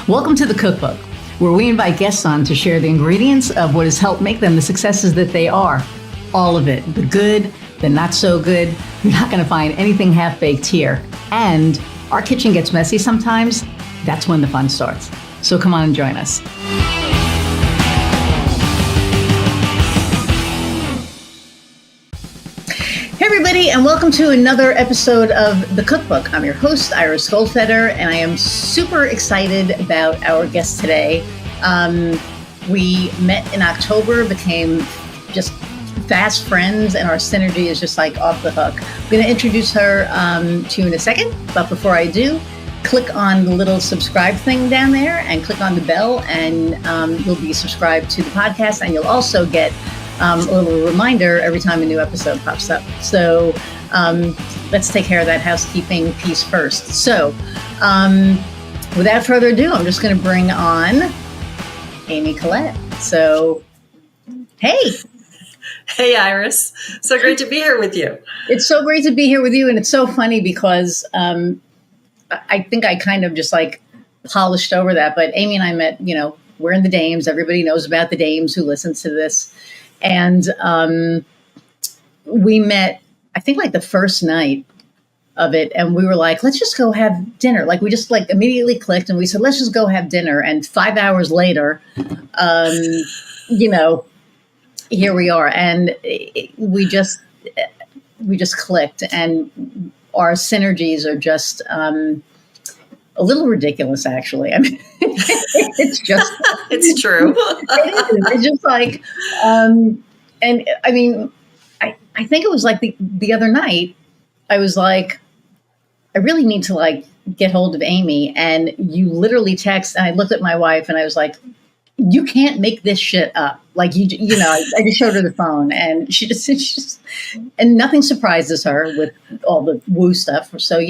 Welcome to the Cookbook, where we invite guests on to share the ingredients of what has helped make them the successes that they are. All of it, the good, the not so good. You're not going to find anything half-baked here. And our kitchen gets messy sometimes. That's when the fun starts. So come on and join us. Hey everybody, and welcome to another episode of The Cookbook. I'm your host, Iris Goldfeder, and I am super excited about our guest today. We met in October, became just fast friends, and our synergy is just like off the hook. I'm going to introduce her to you in a second, but before I do, click on the little subscribe thing down there and click on the bell, and you'll be subscribed to the podcast, and you'll also get a little reminder every time a new episode pops up. So let's take care of that housekeeping piece first. So without further ado, I'm just going to bring on Amy Collette. So, hey. Hey, Iris. So great to be here with you. It's so great to be here with you. And it's so funny because I think I kind of just like polished over that. But Amy and I met, we're in the Dames. Everybody knows about the Dames who listens to this. And we met, I think, like the first night of it. And we were like, let's just go have dinner. Like, we just like immediately clicked and we said, let's just go have dinner. And 5 hours later, here we are. And we just clicked. And our synergies are just a little ridiculous, actually. I mean, it's just... It's true. It's just like, and I mean, I think it was like the other night, I was like, I really need to like get hold of Amy. And you literally text, and I looked at my wife and I was like, you can't make this shit up. Like, I just showed her the phone and she just, and nothing surprises her with all the woo stuff. So,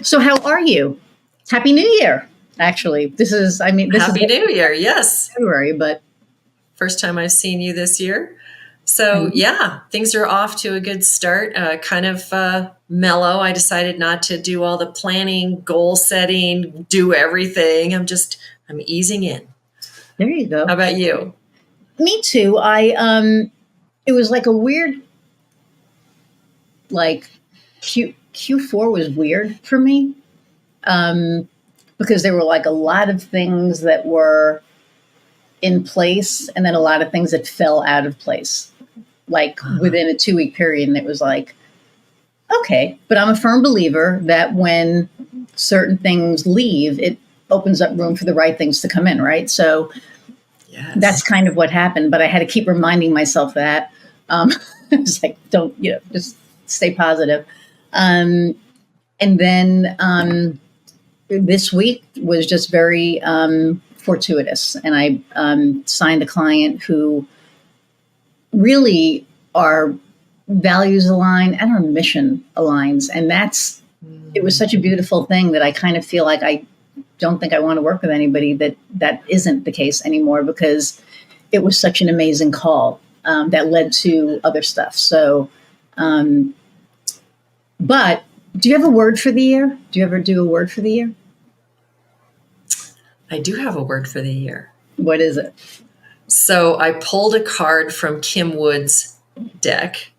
so how are you? Happy New Year. Actually, this is Happy New Year. Yes. February, but first time I've seen you this year. So yeah, things are off to a good start. Kind of mellow. I decided not to do all the planning, goal setting, do everything. I'm easing in. There you go. How about you? Me too. It was like a weird, like Q4 was weird for me. Because there were like a lot of things that were in place and then a lot of things that fell out of place, like within a 2-week period. And it was like, okay, but I'm a firm believer that when certain things leave, it opens up room for the right things to come in, right? So yes. That's kind of what happened, but I had to keep reminding myself that. It's like, don't, just stay positive. And then this week was just very fortuitous. And I signed a client who really our values align and our mission aligns. And it was such a beautiful thing that I kind of feel like I don't think I want to work with anybody that isn't the case anymore, because it was such an amazing call that led to other stuff. So, but do you have a word for the year? Do you ever do a word for the year? I do have a word for the year. What is it? So I pulled a card from Kim Wood's deck,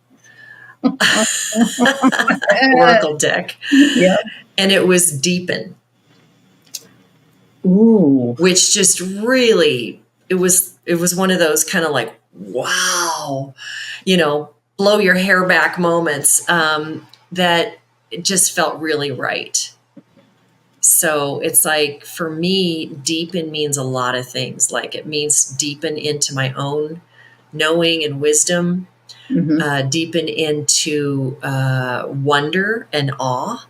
Oracle deck, and it was Deepen. Ooh. Which just really, it was one of those kind of like, wow, blow your hair back moments that it just felt really right. So it's like, for me, deepen means a lot of things. Like, it means deepen into my own knowing and wisdom, deepen into wonder and awe.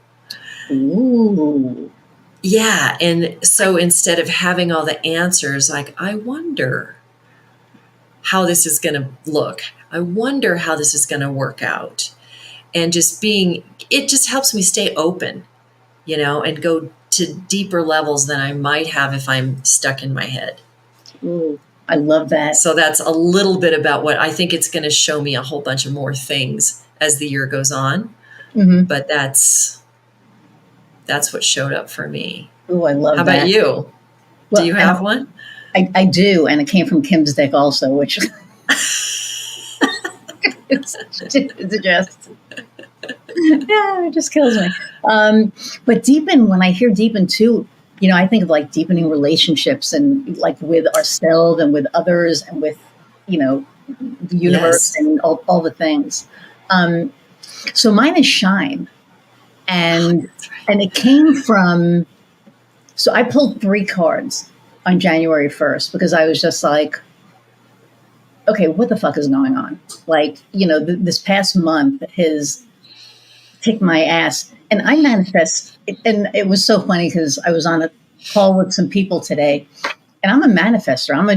Ooh. Yeah. And so instead of having all the answers, like, I wonder how this is going to look. I wonder how this is going to work out. And it just helps me stay open, and go to deeper levels than I might have if I'm stuck in my head. Ooh, I love that. So that's a little bit about what I think. It's going to show me a whole bunch of more things as the year goes on. Mm-hmm. But that's what showed up for me. Ooh, I love How that. about you? Well, Do you have one? I do, and it came from Kim's deck also, which it's just yeah, it just kills me. But deepen, when I hear deepen too, I think of like deepening relationships and like with ourselves and with others and with the universe Yes. and all the things. So mine is shine, and That's right. and it came from. So I pulled 3 cards on January 1st because I was just like, okay, what the fuck is going on? Like, this past month has kicked my ass. And I manifest, and it was so funny because I was on a call with some people today, and I'm a manifester. I'm a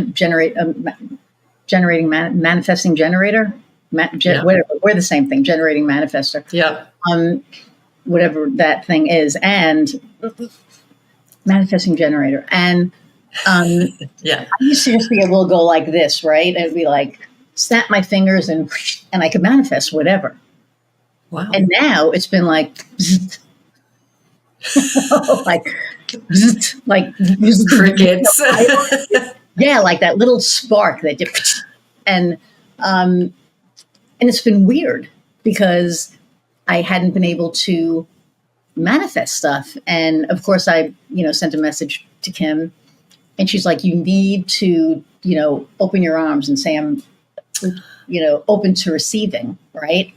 manifesting generator. Yeah. Whatever, we're the same thing, generating manifester. Yeah. Whatever that thing is, and manifesting generator. And Yeah. I used to just be able to go like this, right? And it'd be like snap my fingers and I could manifest whatever. Wow. And now it's been like like Crickets. yeah, like that little spark that you and it's been weird because I hadn't been able to manifest stuff. And of course I, sent a message to Kim, and she's like, you need to, open your arms and say, I'm, open to receiving. Right.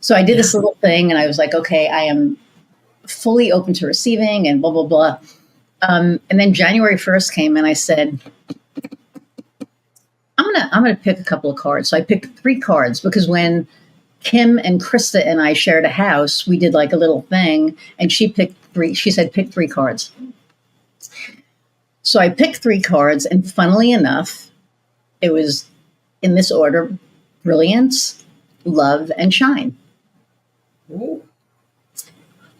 So I did this little thing and I was like, okay, I am fully open to receiving and blah, blah, blah. And then January 1st came and I said, I'm going to pick a couple of cards. So I picked 3 cards because when Kim and Krista and I shared a house, we did like a little thing, and she picked 3. She said, pick 3 cards. So I picked 3 cards, and funnily enough, it was in this order: brilliance, love, and shine. Ooh.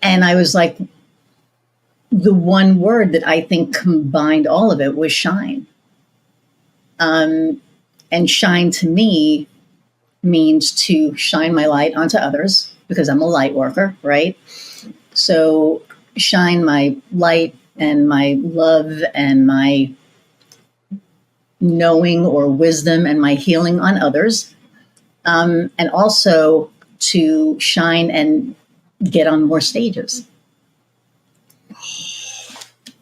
And I was like, the one word that I think combined all of it was shine. And shine to me means to shine my light onto others because I'm a light worker, right? So shine my light and my love and my knowing or wisdom and my healing on others. And also to shine and get on more stages.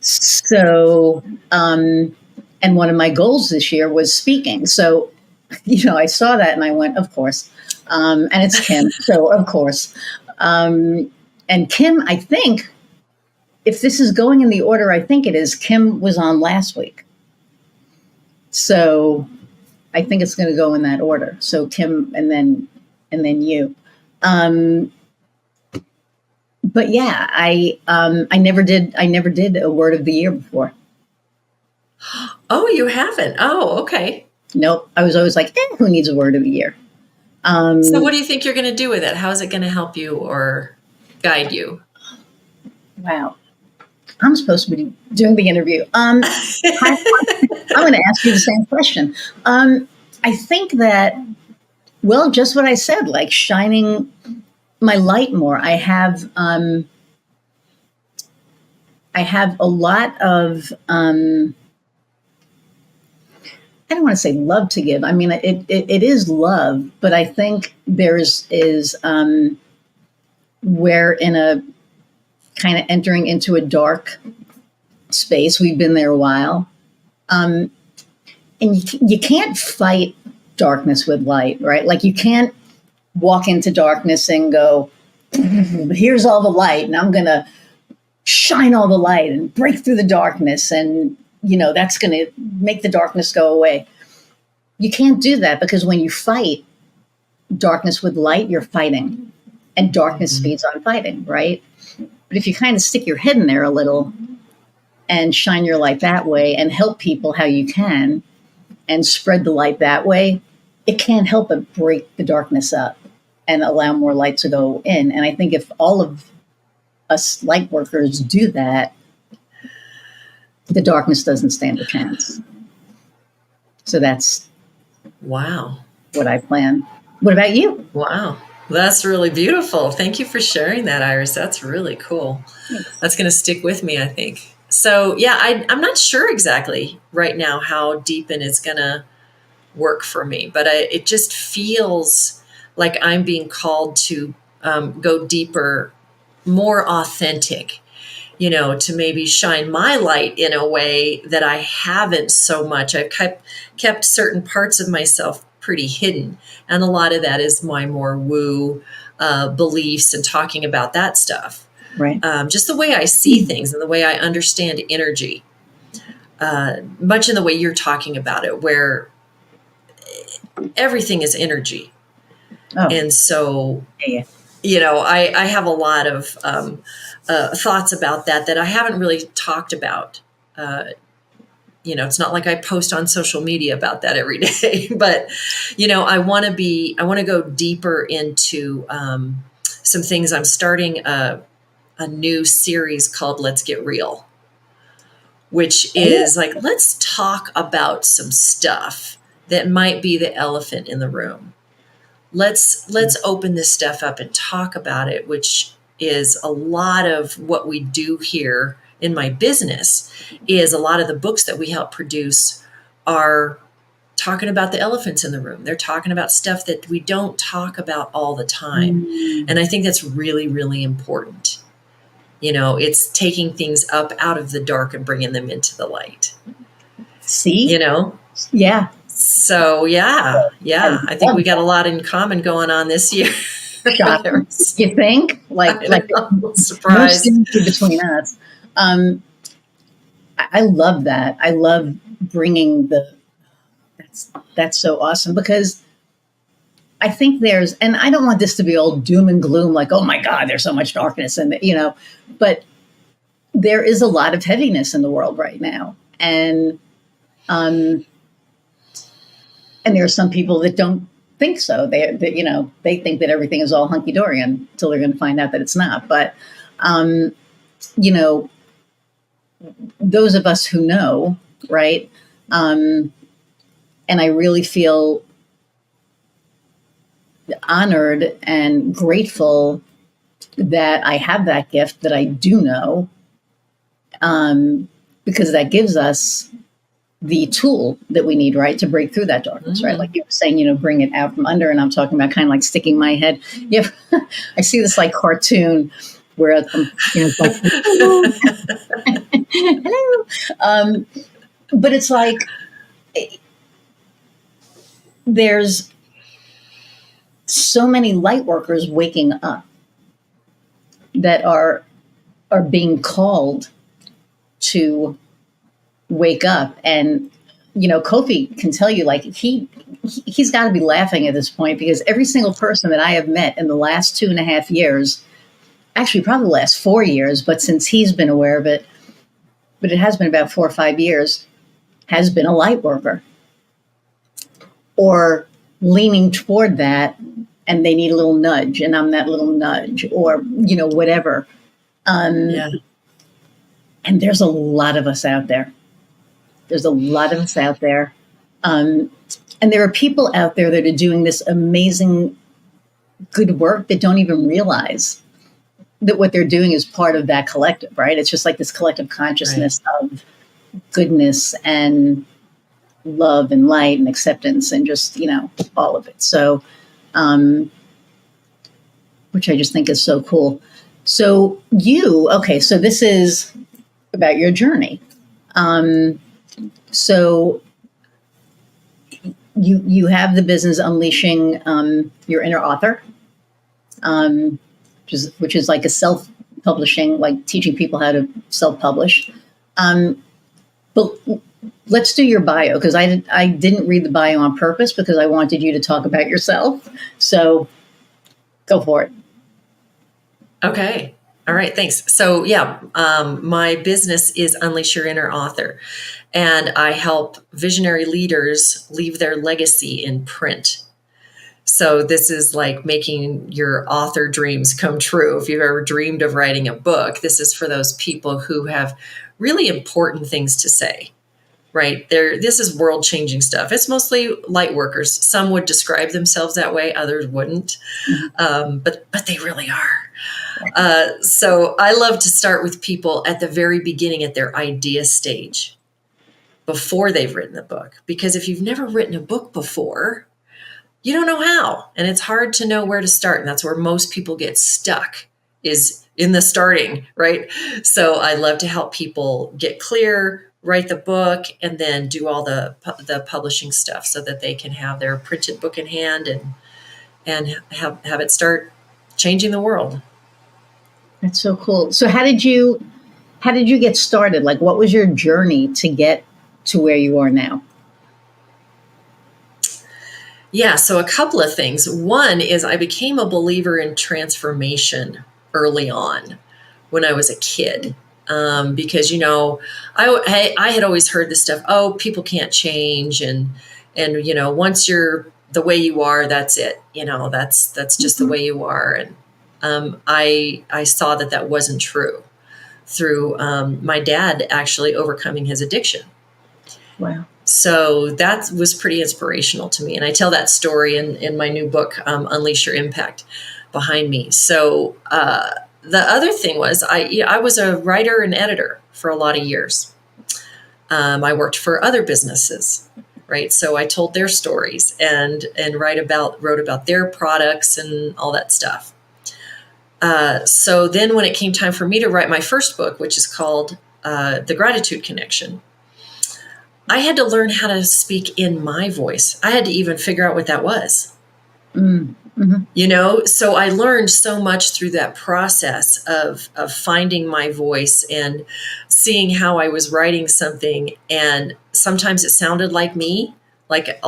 So, and one of my goals this year was speaking. So, I saw that and I went, of course. And it's Kim, so of course. And Kim, I think, if this is going in the order I think it is, Kim was on last week. So I think it's going to go in that order. So Kim and then you. But yeah, I never did a word of the year before. Oh, you haven't? Oh, okay. Nope. I was always like, who needs a word of the year? So what do you think you're going to do with it? How is it going to help you or guide you? Wow. I'm supposed to be doing the interview. I'm going to ask you the same question. I think that, well, just what I said, like shining my light more. I have a lot of, I don't want to say love to give. I mean, it is love, but I think there's we're in a kind of entering into a dark space. We've been there a while. And you can't fight darkness with light, right? Like you can't walk into darkness and go, here's all the light and I'm going to shine all the light and break through the darkness. And, that's going to make the darkness go away. You can't do that because when you fight darkness with light, you're fighting, and darkness feeds on fighting, right? But if you kind of stick your head in there a little and shine your light that way and help people how you can and spread the light that way, it can't help but break the darkness up and allow more light to go in. And I think if all of us light workers do that, the darkness doesn't stand a chance. So that's Wow. what I plan. What about you? Wow. That's really beautiful. Thank you for sharing that, Iris. That's really cool. Thanks. That's going to stick with me, I think. So yeah, I'm not sure exactly right now how Deepen is going to work for me, but it just feels like I'm being called to go deeper, more authentic, to maybe shine my light in a way that I haven't so much. I've kept certain parts of myself pretty hidden. And a lot of that is my more woo beliefs and talking about that stuff. Right. Just the way I see things and the way I understand energy, much in the way you're talking about it, where everything is energy. Oh. And so, Yeah. I have a lot of thoughts about that I haven't really talked about. It's not like I post on social media about that every day, but, I want to go deeper into some things. I'm starting a new series called Let's Get Real, which is like, let's talk about some stuff that might be the elephant in the room. Let's open this stuff up and talk about it, which is a lot of what we do here in my business. Is a lot of the books that we help produce are talking about the elephants in the room. They're talking about stuff that we don't talk about all the time. And I think that's really, really important. It's taking things up out of the dark and bringing them into the light. See? Yeah. So yeah. I think we got a lot in common going on this year. You think? Like surprise between us. I love that. I love bringing that's so awesome, because I think and I don't want this to be all doom and gloom, like, oh my God, there's so much darkness and but there is a lot of heaviness in the world right now. And there are some people that don't think so. They think that everything is all hunky dory until they're going to find out that it's not. But, those of us who know, right? And I really feel honored and grateful that I have that gift, that I do know, because that gives us the tool that we need, right, to break through that darkness, right? Like you were saying, bring it out from under. And I'm talking about kind of like sticking my head. Yeah, I see this like cartoon where I'm, it's like, hello. But it's like there's so many light workers waking up that are being called to wake up. And Kofi can tell you, like, he's got to be laughing at this point, because every single person that I have met in the last 2.5 years, actually probably the last 4 years, but since he's been aware of it, but it has been about 4 or 5 years, has been a light worker or leaning toward that, and they need a little nudge, and I'm that little nudge, or whatever. And there's a lot of us out there. There's a lot of us out there. And there are people out there that are doing this amazing good work that don't even realize that what they're doing is part of that collective, right? It's just like this collective consciousness of goodness and love and light and acceptance and just, all of it. So, which I just think is so cool. So so this is about your journey. So you have the business Unleashing Your Inner Author, which is like a self-publishing, like teaching people how to self-publish. But let's do your bio, because I didn't read the bio on purpose, because I wanted you to talk about yourself. So go for it. Okay. All right. Thanks. So my business is Unleash Your Inner Author, and I help visionary leaders leave their legacy in print. So this is like making your author dreams come true. If you've ever dreamed of writing a book, this is for those people who have really important things to say. right? This is world changing stuff. It's mostly light workers. Some would describe themselves that way. Others wouldn't. But they really are. So I love to start with people at the very beginning, at their idea stage, before they've written the book. Because if you've never written a book before, you don't know how. And it's hard to know where to start. And that's where most people get stuck, is in the starting, right? So I love to help people get clear, write the book, and then do all the publishing stuff so that they can have their printed book in hand and have it start changing the world. That's so cool. So how did you get started? Like, what was your journey to get to where you are now? Yeah, so a couple of things. One is I became a believer in transformation early on when I was a kid. Because, I had always heard this stuff, oh, people can't change. And once you're the way you are, that's it. That's just the way you are. And I saw that wasn't true through my dad actually overcoming his addiction. Wow. So that was pretty inspirational to me. And I tell that story in my new book, Unleash Your Impact, behind me. So the other thing was I was a writer and editor for a lot of years. I worked for other businesses, right? So I told their stories and wrote about their products and all that stuff. So then when it came time for me to write my first book, which is called The Gratitude Connection, I had to learn how to speak in my voice. I had to even figure out what that was. Mm-hmm. So I learned so much through that process of finding my voice and seeing how I was writing something. And sometimes it sounded like me, like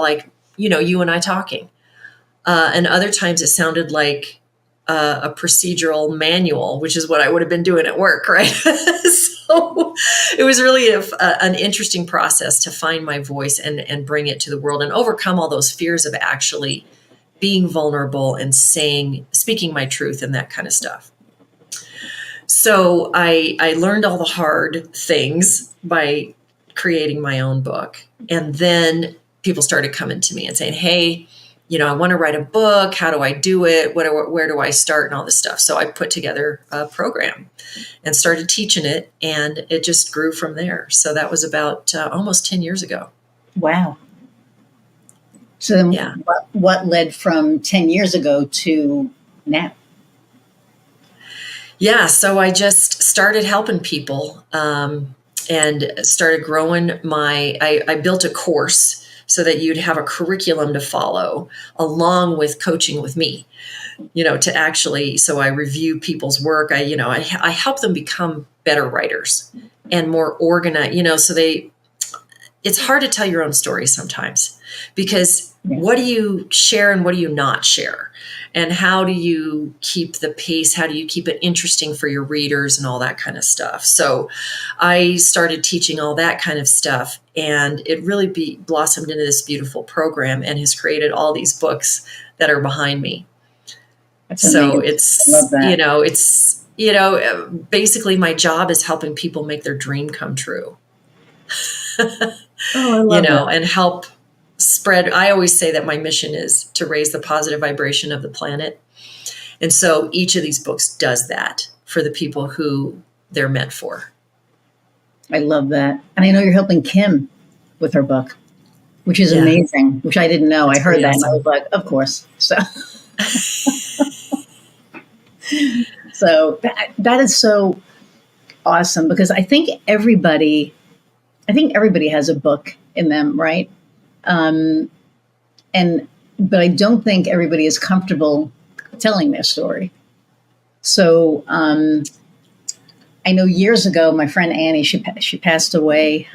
you and I talking. And other times it sounded like a procedural manual, which is what I would have been doing at work, right? So it was really an interesting process to find my voice and bring it to the world and overcome all those fears of actually being vulnerable and speaking my truth and that kind of stuff. So I learned all the hard things by creating my own book. And then people started coming to me and saying, hey, I want to write a book. How do I do it? Where do I start and all this stuff? So I put together a program and started teaching it, and it just grew from there. So that was about almost 10 years ago. Wow. So then yeah. What led from 10 years ago to now? Yeah. So I just started helping people and started growing I built a course so that you'd have a curriculum to follow along with coaching with me, to actually, so I review people's work. I help them become better writers and more organized, so it's hard to tell your own story sometimes because what do you share and what do you not share? And how do you keep the pace? How do you keep it interesting for your readers and all that kind of stuff? So I started teaching all that kind of stuff, and it really blossomed into this beautiful program and has created all these books that are behind me. That's so amazing. it's, I love that. basically my job is helping people make their dream come true. I love that. And help spread. I always say that my mission is to raise the positive vibration of the planet. And so each of these books does that for the people who they're meant for. I love that. And I know you're helping Kim with her book, which is amazing, which I didn't know. I heard that and I was like, of course. So, so that is so awesome because I think everybody has a book in them, right? But I don't think everybody is comfortable telling their story. So I know years ago, my friend Annie, she passed away,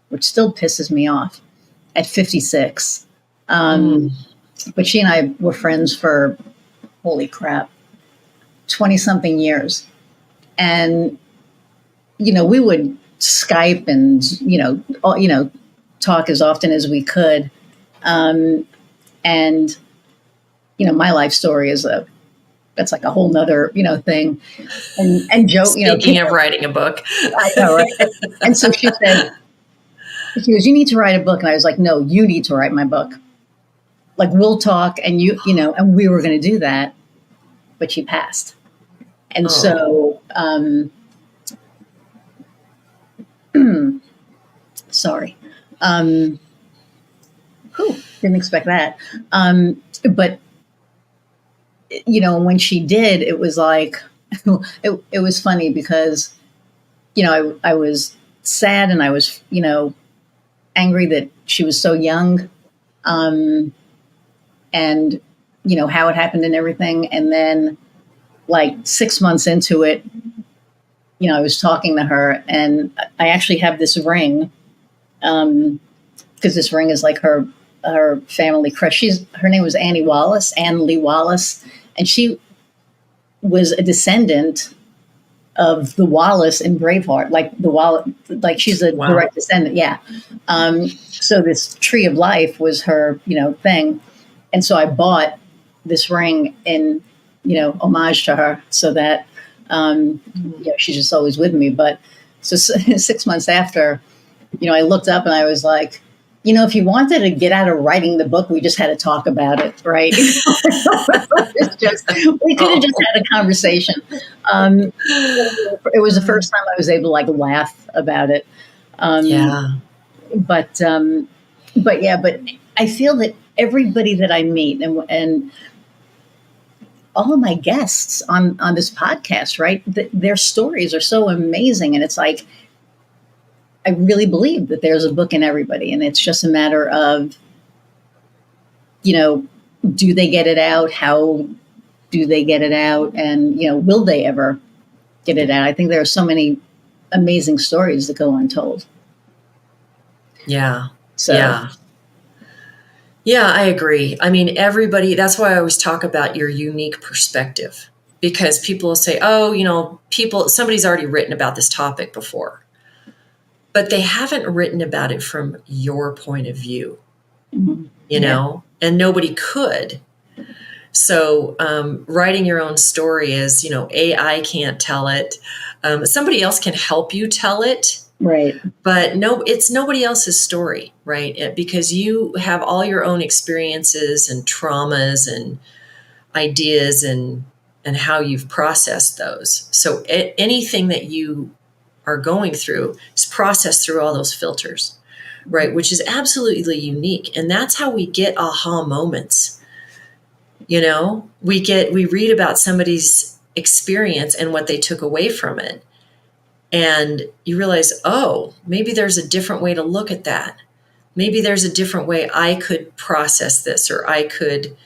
which still pisses me off, at 56. But she and I were friends for, holy crap, 20-something years. And, we would Skype and, talk as often as we could. And, my life story is that's like a whole nother, thing. And Joe, Speaking of writing a book. I know, right? And so she said, She goes, you need to write a book. And I was like, no, you need to write my book. Like, we'll talk, and and we were going to do that, but she passed. And so, sorry. Didn't expect that. But, when she did, it was like, it was funny because, I was sad, and I was, angry that she was so young, and, how it happened and everything. And then, like 6 months into it, I was talking to her, and I actually have this ring, because this ring is like her family crest. Her name was Annie Lee Wallace, and she was a descendant of the Wallace in Braveheart, like she's a direct descendant. Yeah. So this tree of life was her, thing. And so I bought this ring in, homage to her, so that, she's just always with me. But so 6 months after, I looked up and I was like, if you wanted to get out of writing the book, we just had to talk about it, right? We could have just had a conversation. It was the first time I was able to laugh about it. But I feel that everybody that I meet and all of my guests on this podcast, right, their stories are so amazing. And it's like, I really believe that there's a book in everybody, and it's just a matter of, do they get it out? How do they get it out? And, will they ever get it out? I think there are so many amazing stories that go untold. Yeah. So. Yeah, I agree. I mean, everybody, that's why I always talk about your unique perspective, because people will say, somebody's already written about this topic before, but they haven't written about it from your point of view, and nobody could. So writing your own story is, AI can't tell it. Somebody else can help you tell it. Right. But it's nobody else's story, right? Because you have all your own experiences and traumas and ideas and how you've processed those. So anything that you are going through is processed through all those filters, right? Which is absolutely unique. And that's how we get aha moments. We read about somebody's experience and what they took away from it. And you realize, maybe there's a different way to look at that. Maybe there's a different way I could process this, or I could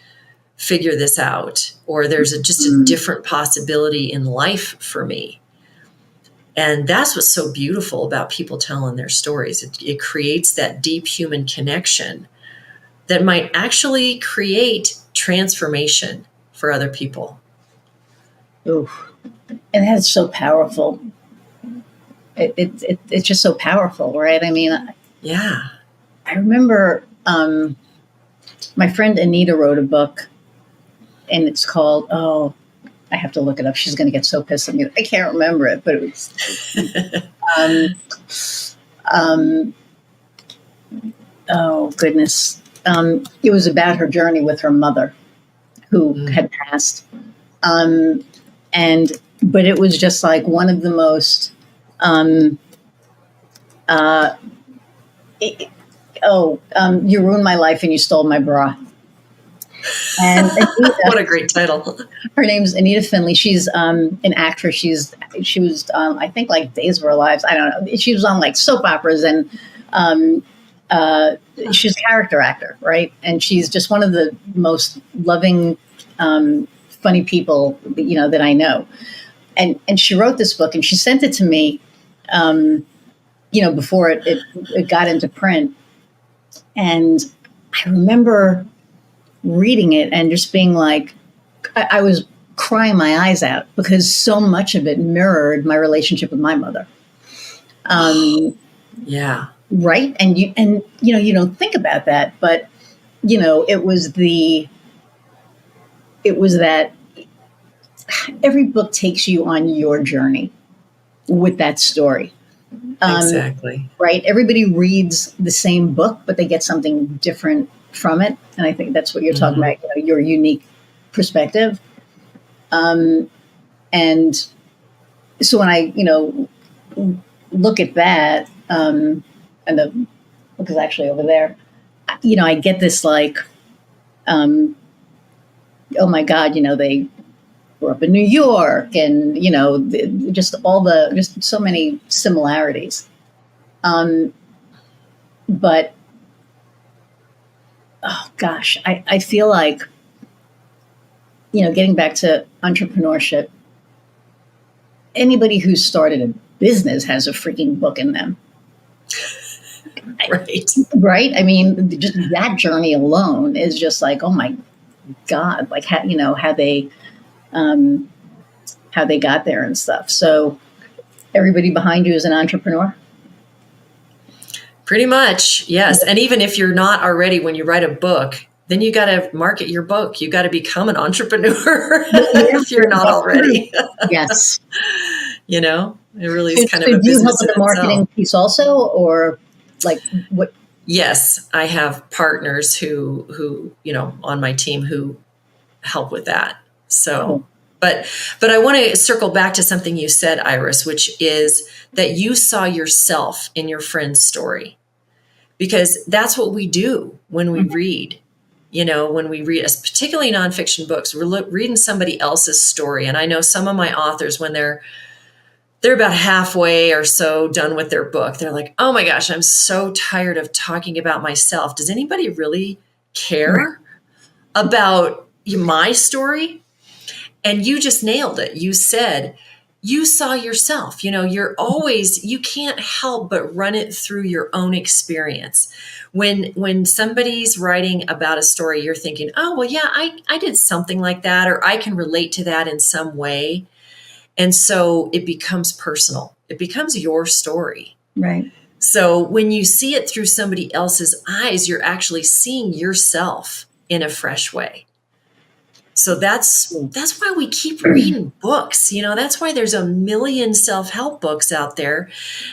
figure this out, or there's just a different possibility in life for me. And that's what's so beautiful about people telling their stories. It creates that deep human connection that might actually create transformation for other people. Ooh, and that's so powerful. It's just so powerful, right? I mean, yeah. I remember my friend Anita wrote a book, and it's called, I have to look it up. She's going to get so pissed at me. I can't remember it, but it was, oh goodness. It was about her journey with her mother, who had passed. But it was just like one of the most, you ruined my life and you stole my bra. And Anita, what a great title. Her name's Anita Finley. She's an actress. She was I think Days of Our Lives. I don't know. She was on soap operas, and she's a character actor, right? And she's just one of the most loving, funny people that I know. And she wrote this book, and she sent it to me, before it got into print. And I remember reading it and just being like, I was crying my eyes out, because so much of it mirrored my relationship with my mother. Yeah. Right. And you don't think about that, but it was that every book takes you on your journey with that story. Exactly. Right? Everybody reads the same book, but they get something different from it. And I think that's what you're talking about, your unique perspective. And so when I, look at that, and the book is actually over there, I get this like, oh my God, they grew up in New York and, just so many similarities. But, oh gosh, I feel like, getting back to entrepreneurship, anybody who started a business has a freaking book in them. Right. Right. I mean, just that journey alone is just like, oh my God, like how they got there and stuff. So everybody behind you is an entrepreneur. Pretty much. Yes. And even if you're not already, when you write a book, then you got to market your book. You got to become an entrepreneur if you're not already. Yes. It really is kind of a do you help business with the marketing piece also, or like what? Yes, I have partners who on my team who help with that. So, but I want to circle back to something you said, Iris, which is that you saw yourself in your friend's story, because that's what we do when we read. When we read, particularly nonfiction books, we're reading somebody else's story. And I know some of my authors, when they're about halfway or so done with their book, they're like, oh my gosh, I'm so tired of talking about myself. Does anybody really care about my story? And you just nailed it. You said, you saw yourself, you can't help but run it through your own experience. When somebody's writing about a story, you're thinking, oh, well, yeah, I did something like that, or I can relate to that in some way. And so it becomes personal. It becomes your story. Right. So when you see it through somebody else's eyes, you're actually seeing yourself in a fresh way. So that's why we keep reading books. That's why there's a million self-help books out there,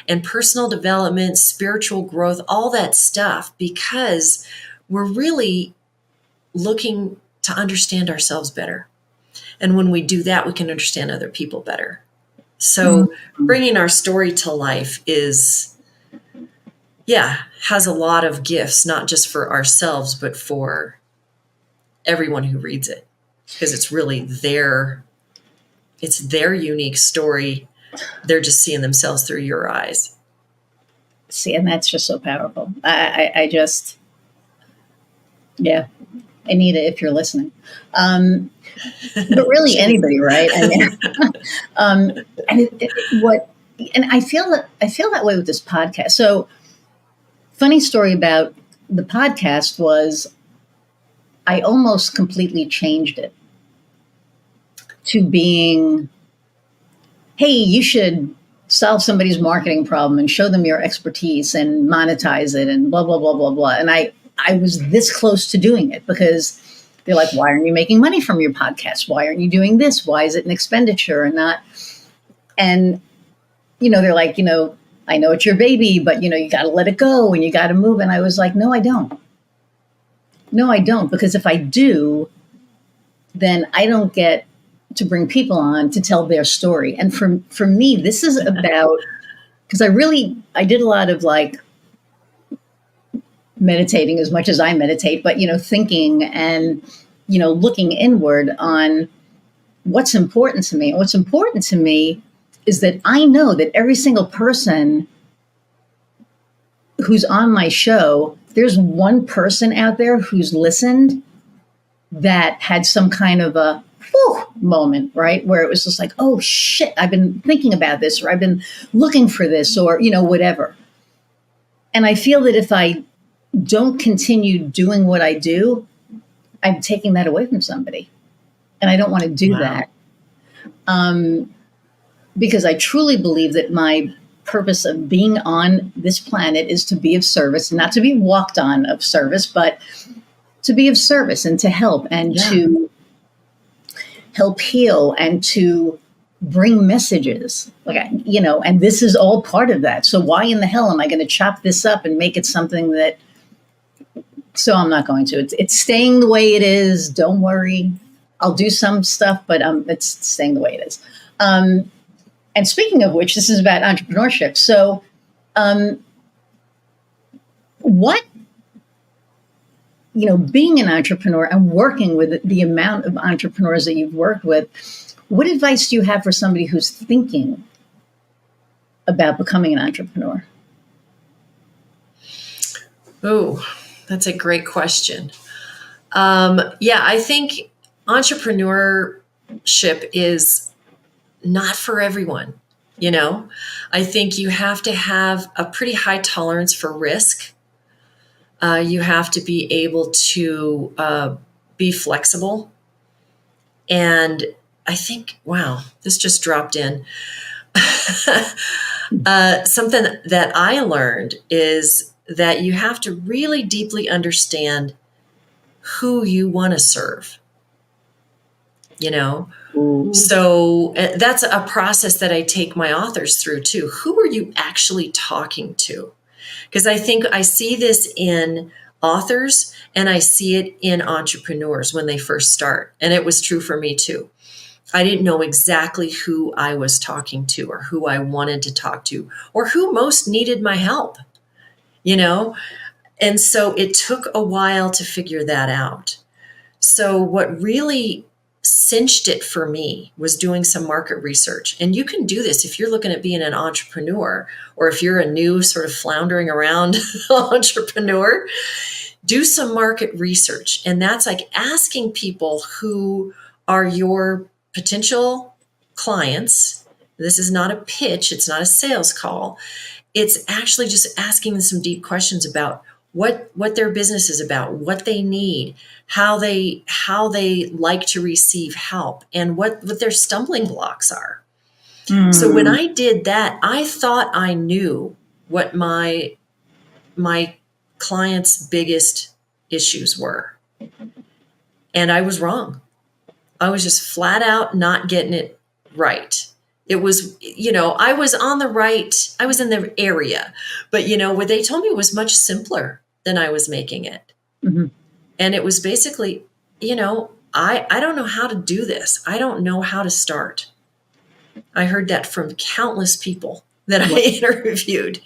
and personal development, spiritual growth, all that stuff, because we're really looking to understand ourselves better. And when we do that, we can understand other people better. So bringing our story to life has a lot of gifts, not just for ourselves, but for everyone who reads it, because it's really their unique story. They're just seeing themselves through your eyes. See, and that's just so powerful. I just, Anita, if you're listening. But really anybody, right? I mean, and I feel that way with this podcast. So, funny story about the podcast was I almost completely changed it to being, hey, you should solve somebody's marketing problem and show them your expertise and monetize it and blah, blah, blah, blah, blah. And I was this close to doing it because they're like, why aren't you making money from your podcast? Why aren't you doing this? Why is it an expenditure and not? And, they're like, I know it's your baby, but, you got to let it go and you got to move. And I was like, no, I don't. No, I don't. Because if I do, then I don't get to bring people on to tell their story. And for me, this is about, because I did a lot of like meditating as much as I meditate, but, thinking and, looking inward on what's important to me. And what's important to me is that I know that every single person who's on my show, there's one person out there who's listened that had some kind of a moment, right? Where it was just like, oh shit, I've been thinking about this, or I've been looking for this, or, whatever. And I feel that if I don't continue doing what I do, I'm taking that away from somebody. And I don't want to do that. Because I truly believe that my purpose of being on this planet is to be of service, not to be walked on of service, but to be of service and to help and to help heal and to bring messages, and this is all part of that. So why in the hell am I going to chop this up and make it something that? So I'm not going to. It's staying the way it is. Don't worry. I'll do some stuff, but it's staying the way it is. And speaking of which, this is about entrepreneurship. So, what, being an entrepreneur and working with the amount of entrepreneurs that you've worked with, what advice do you have for somebody who's thinking about becoming an entrepreneur? Oh, that's a great question. I think entrepreneurship is not for everyone. I think you have to have a pretty high tolerance for risk. You have to be able to be flexible. And I think, wow, this just dropped in. Something that I learned is that you have to really deeply understand who you want to serve. Ooh. So that's a process that I take my authors through too. Who are you actually talking to? Because I think I see this in authors and I see it in entrepreneurs when they first start. And it was true for me too. I didn't know exactly who I was talking to or who I wanted to talk to or who most needed my help, And so it took a while to figure that out. So what really cinched it for me was doing some market research. And you can do this if you're looking at being an entrepreneur or if you're a new sort of floundering around entrepreneur, do some market research. And that's like asking people who are your potential clients. This is not a pitch. It's not a sales call. It's actually just asking them some deep questions about what their business is about, what they need, how they like to receive help, and what their stumbling blocks are. So when I did that, I thought I knew what my clients' biggest issues were. And I was wrong. I was just flat out not getting it right. It was, I was on the right, I was in the area, but what they told me was much simpler than I was making it. Mm-hmm. And it was basically, I don't know how to do this. I don't know how to start. I heard that from countless people that I interviewed,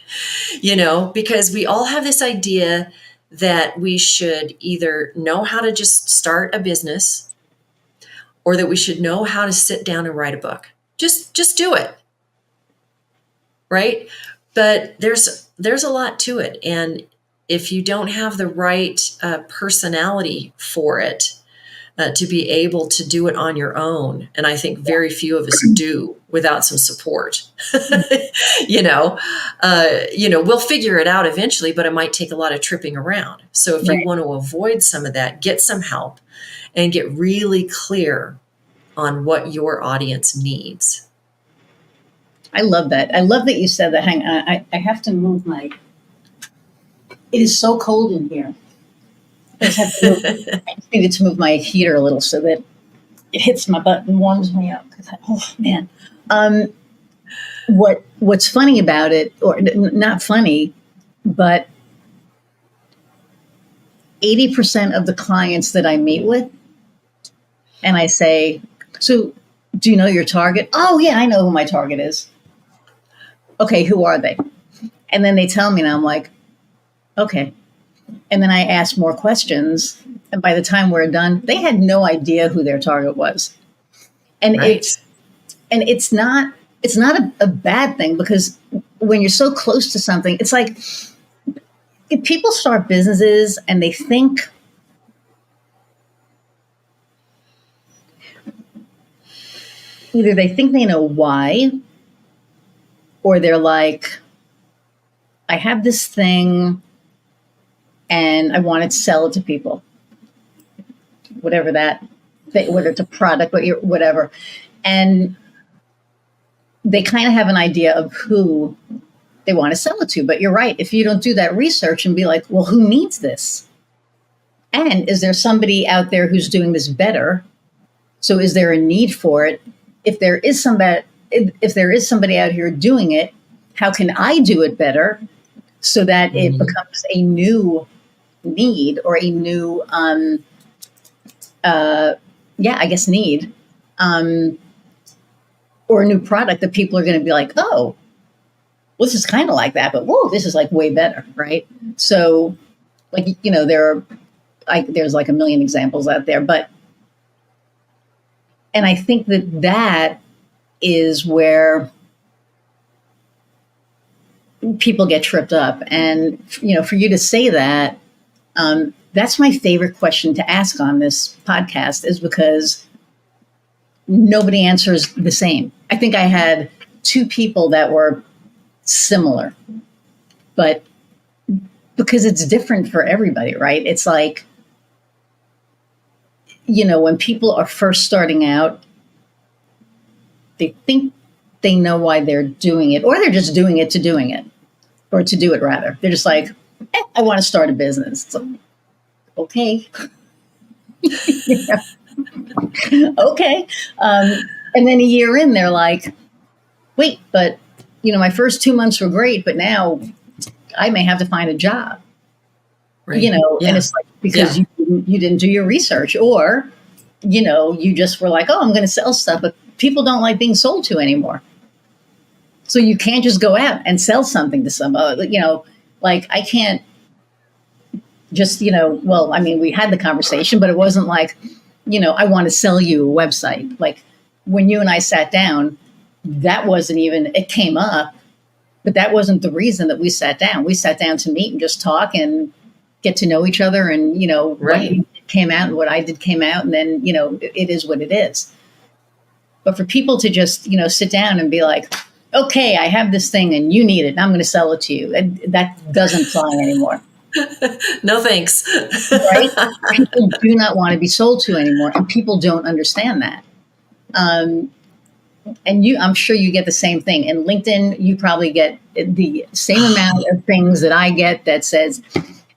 because we all have this idea that we should either know how to just start a business or that we should know how to sit down and write a book. Just do it. Right? But there's a lot to it. And if you don't have the right personality for it, to be able to do it on your own, and I think very few of us do without some support, we'll figure it out eventually, but it might take a lot of tripping around. So if you want to avoid some of that, get some help and get really clear on what your audience needs. I love that. I love that you said that. Hang on, I have to move my... It is so cold in here. I just needed to move my heater a little so that it hits my butt and warms me up. Oh, man. What's funny about it, or not funny, but 80% of the clients that I meet with, and I say, so do you know your target? Oh, yeah, I know who my target is. Okay, who are they? And then they tell me, and I'm like, okay. And then I ask more questions. And by the time we're done, they had no idea who their target was. And it's not a bad thing, because when you're so close to something, it's like if people start businesses and they think either they think they know why, or they're like, I have this thing and I want to sell it to people, whatever whether it's a product, whatever. And they kind of have an idea of who they want to sell it to. But you're right. If you don't do that research and be like, well, who needs this? And is there somebody out there who's doing this better? So is there a need for it? if there is somebody out here doing it, how can I do it better so that it becomes a new need or a new, need, or a new product that people are going to be like, oh, well, this is kind of like that, but whoa, this is like way better, right? So, like, there's like a million examples out there, and I think that is where people get tripped up. And, for you to say that, that's my favorite question to ask on this podcast, is because nobody answers the same. I think I had 2 people that were similar, but because it's different for everybody, right? It's like, when people are first starting out, they think they know why they're doing it, or they're just doing it to doing it, or to do it rather. They're just like, I want to start a business. It's like, okay. Okay. And then a year in, they're like, wait, but, my first 2 months were great, but now I may have to find a job. Right. And it's like, because you didn't do your research, or, you just were like, oh, I'm going to sell stuff, but people don't like being sold to anymore. So you can't just go out and sell something to somebody, like I can't just, we had the conversation, but it wasn't like, I want to sell you a website. Like when you and I sat down, that wasn't even, it came up, but that wasn't the reason that we sat down. We sat down to meet and just talk and get to know each other, and, right. What came out and what I did came out, and then, it is what it is. But for people to just, sit down and be like, okay, I have this thing and you need it, and I'm going to sell it to you, that doesn't fly anymore. No, thanks. Right? People do not want to be sold to anymore, and people don't understand that. And I'm sure you get the same thing. In LinkedIn, you probably get the same amount of things that I get that says,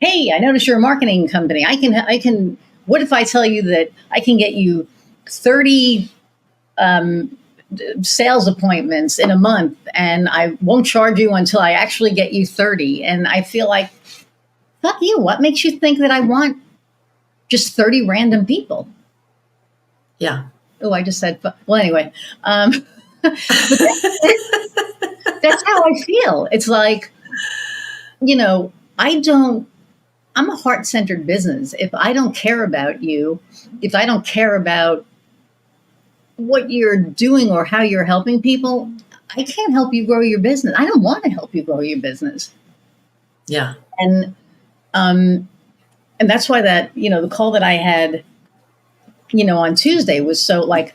hey, I noticed you're a marketing company. I can, what if I tell you that I can get you 30 sales appointments in a month, and I won't charge you until I actually get you 30. And I feel like, fuck you. What makes you think that I want just 30 random people? Yeah. Oh, I just said, well, anyway, but that's how I feel. It's like, I'm a heart-centered business. If I don't care about you, if I don't care about what you're doing or how you're helping people, I can't help you grow your business. I don't want to help you grow your business. Yeah. And that's why that, the call that I had, on Tuesday was so like,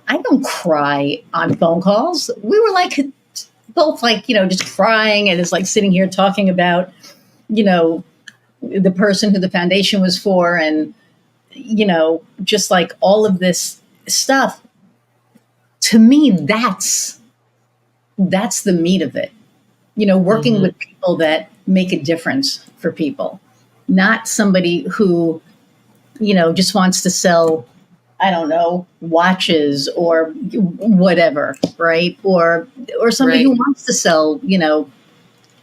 I don't cry on phone calls. We were like, both like, just crying, and it's like sitting here talking about, the person who the foundation was for, and, just like all of this stuff. To me, that's the meat of it. Working with people that make a difference for people, not somebody who, just wants to sell, I don't know, watches or whatever, right? Or somebody who wants to sell,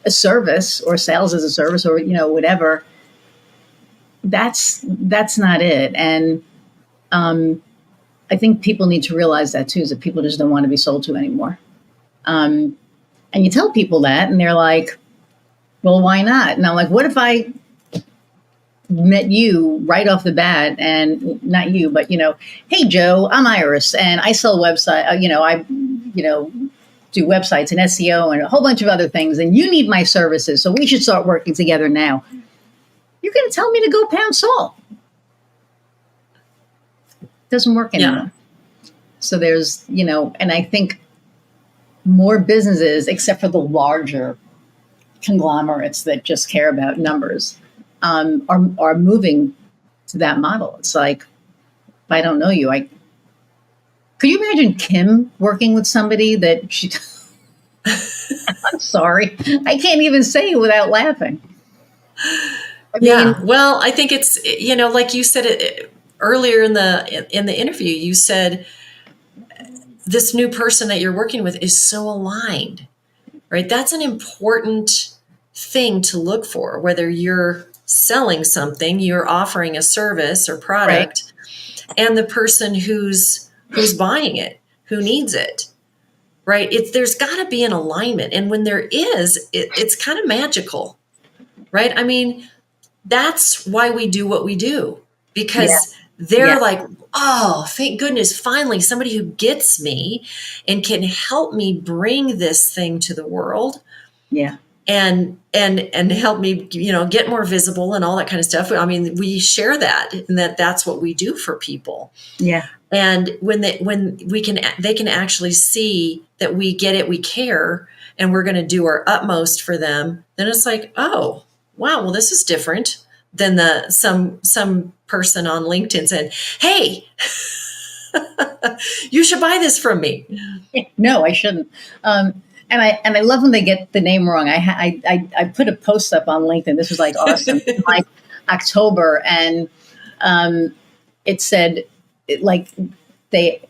a service, or sales as a service, or, whatever. That's not it. And I think people need to realize that too, is that people just don't want to be sold to anymore. And you tell people that, and they're like, well, why not? And I'm like, what if I met you right off the bat, and not you, but, hey, Joe, I'm Iris, and I sell website, I do websites and SEO and a whole bunch of other things, and you need my services, so we should start working together now. You're going to tell me to go pound salt. Doesn't work anymore. Yeah. So there's, and I think more businesses, except for the larger conglomerates that just care about numbers, are moving to that model. It's like, if I don't know you, could you imagine Kim working with somebody that she, I'm sorry, I can't even say it without laughing. I mean, well, I think it's, like you said it earlier in the interview, you said this new person that you're working with is so aligned, right? That's an important thing to look for, whether you're selling something, you're offering a service or product, and the person who's buying it, who needs it, right? There's got to be an alignment. And when there is, it's kind of magical, right? I mean, that's why we do what we do, because they're like, oh, thank goodness, finally somebody who gets me and can help me bring this thing to the world. Yeah. And help me, get more visible and all that kind of stuff. I mean, we share that, and that's what we do for people. Yeah. And when they can actually see that we get it, we care, and we're going to do our utmost for them, then it's like, oh, wow, well, this is different than some person on LinkedIn said, hey, you should buy this from me. No, I shouldn't. And I love when they get the name wrong. I put a post up on LinkedIn. This was like awesome, like October, and it said like they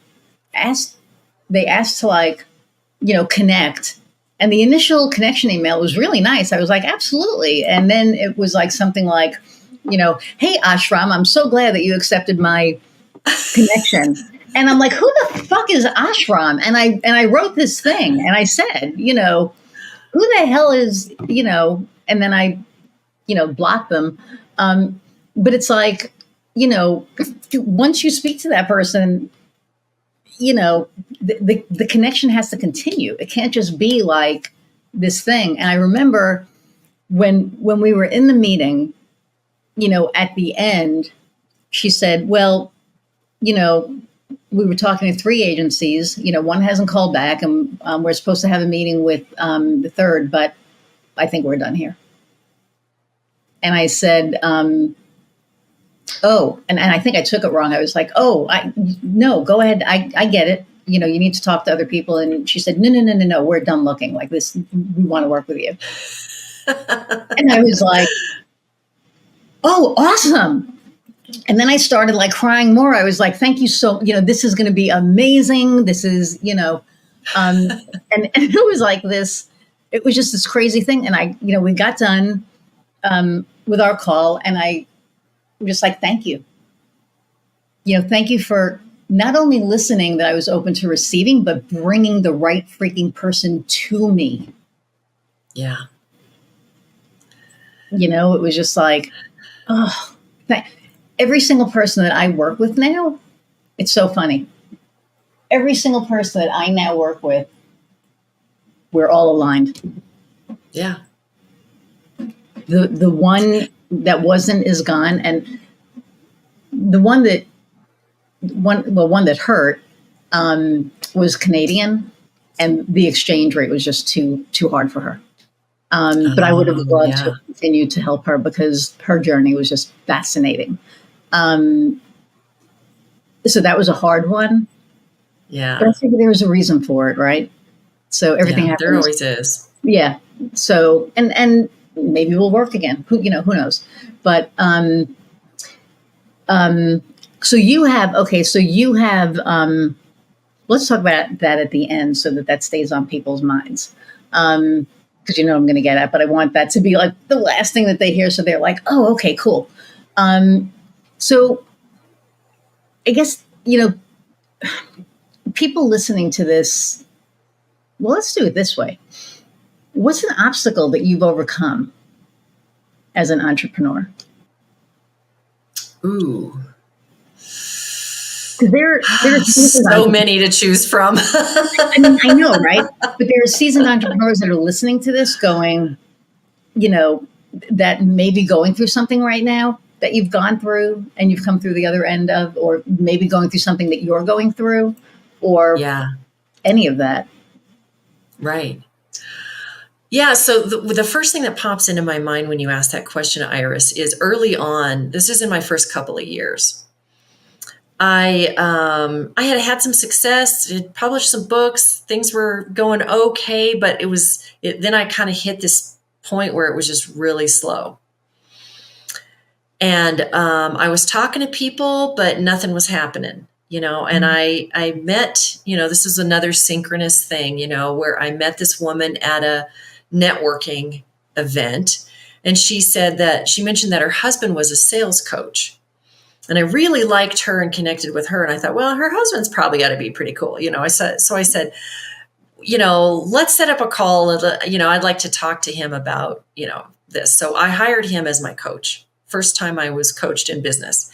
asked to like connect, and the initial connection email was really nice. I was like, absolutely, and then it was like something like, hey Ashram, I'm so glad that you accepted my connection. And I'm like, who the fuck is Ashram? And I wrote this thing, and I said, who the hell is, and then I, blocked them. But it's like, once you speak to that person, the connection has to continue. It can't just be like this thing. And I remember when we were in the meeting, at the end, she said, well, we were talking to 3 agencies, one hasn't called back, and we're supposed to have a meeting with the third, but I think we're done here. And I said, oh, and I think I took it wrong. I was like, oh, no, go ahead. I get it. You need to talk to other people. And she said, no, we're done looking like this. We want to work with you. And I was like, oh, awesome. And then I started like crying more. I was like, thank you so, this is going to be amazing. This is, and it was like this, it was just this crazy thing. And we got done with our call, and I was just like, thank you. Thank you for not only listening that I was open to receiving, but bringing the right freaking person to me. Yeah. It was just like, oh, every single person that I work with now, it's so funny. Every single person that I now work with, we're all aligned. Yeah. The one that wasn't is gone, and the one that hurt was Canadian, and the exchange rate was just too hard for her. But I would have loved to continue to help her because her journey was just fascinating. So that was a hard one. Yeah. But I think there was a reason for it, right? So everything happens. There always is. Yeah. So, and maybe we'll work again. Who knows? But, so you have, let's talk about that at the end so that stays on people's minds. Because I'm going to get at, but I want that to be like the last thing that they hear. So they're like, oh, okay, cool. So I guess, people listening to this, well, let's do it this way. What's an obstacle that you've overcome as an entrepreneur? Ooh. There are so many to choose from. I know, right? But there are seasoned entrepreneurs that are listening to this going, that may be going through something right now that you've gone through and you've come through the other end of, or maybe going through something that you're going through, or any of that. Right. Yeah. So the first thing that pops into my mind when you ask that question, Iris, is early on, this is in my first couple of years. I had some success, had published some books, things were going okay, but then I kind of hit this point where it was just really slow. And I was talking to people, but nothing was happening. and I met, this is another synchronous thing, where I met this woman at a networking event. And she mentioned that her husband was a sales coach. And I really liked her and connected with her. And I thought, well, her husband's probably got to be pretty cool. I said, let's set up a call. I'd like to talk to him about, this. So I hired him as my coach. First time I was coached in business.